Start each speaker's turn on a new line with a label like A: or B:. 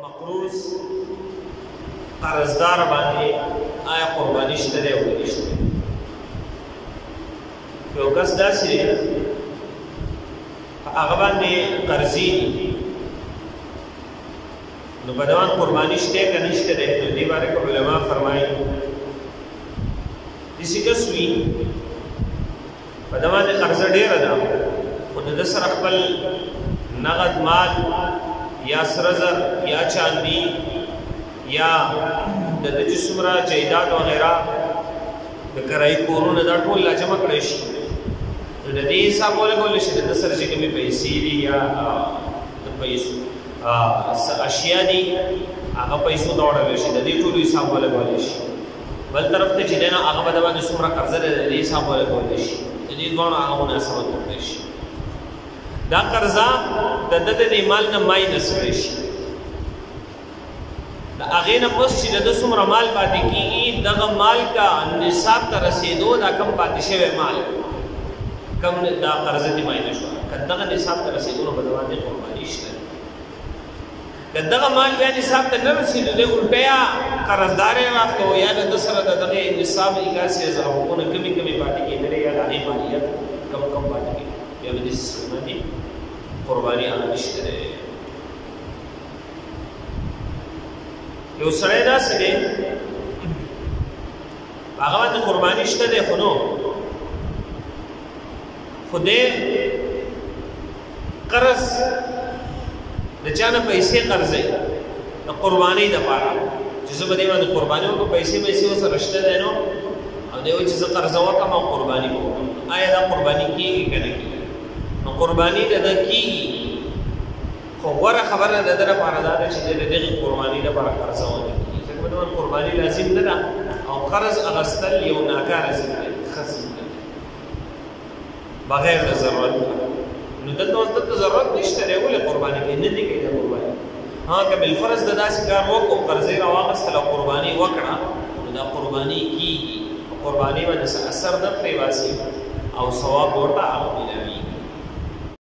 A: مقروض قرضدار باندې آیا قرباني شته دی او نشته؟ یو کس داسې دی هغه باندې قرضې دي، نو په دوان قرباني شته که نشته دی؟ نو دې باره کې علما فرمایي داسې کس وي په ده باندې قرضه ډېره ده، خو د ده سره خپل نغد مال یا سره زر یا چاندي یا د ده چې څومره جایداد وغیره د کرایي کورونه دا ټول لا جمع کړی شي، نو د دې حساب ولګولی شي د ده سره چې کومې پیسې دي یا د پیسو اشیا دي هغه پیسو ته وړلی شي، د دې ټولو حساب ولګولی شي. بل طرف ته چې دی نو هغه به د باندې څومره قرضه دی د دې حساب ولګولی شي، د دې دواړو هغه مناسبت وکړی شي. دا قرضه د ده د دې مال نه ماینس کړی شي، د هغې نه پس چې د ده څومره مال پاتې کېږي دغه مال کا نصاب ته رسېدو دا کم پاتې شوی مال کم دا قرضه دې ماینه شوه، که دغه نصاب ته رسېدو نو به د باندې قرباني شته. که دغه مال بیا نصاب ته نه رسېدو دی الټیا قرضدار یې واخلو یا د ده سره د دغې نصاب 81,000 حقونه کمې کمې پاتې کېدلې یا د هغې مالیت کم کم پاتې کېږي، بیا به داسې څه باندې قرباني هغه نشته دی. یو سړی داسې دی هغه باندې قرباني شته دی خو نو خو دی قرض د چا نه پیسې قرضوي د قربانۍ دپاره چې زه به دې باندې قرباني وکړم، پیسې ورسره شته دی نو او دی وایي چې زه قرضه وکړم او قرباني به وکړم. آیا دا قرباني کېږي که نه کېږي؟ نو قرباني د ده کېږي، خو غوره خبره د ده لپاره دا ده چې د دغې قرباني لپاره قرضه ونه کړي، ځکه په دغه قرباني لازم نه ده او قرض اخیستل یو ناکاره ځای دی، ښه ځای دی بغیر د ضرورت نه. نو دلته اوس دلته ضرورت نشته دی، ولې قرباني کوي؟ نه دی کوي د قرباني. که بالفرض د داسې کار وکړو قرضې راواخیستله او قرباني وکړه نو دا قرباني کېږي، قرباني باندې څه اثر نه پرې باسي او ثواب ورته هغه ملوي.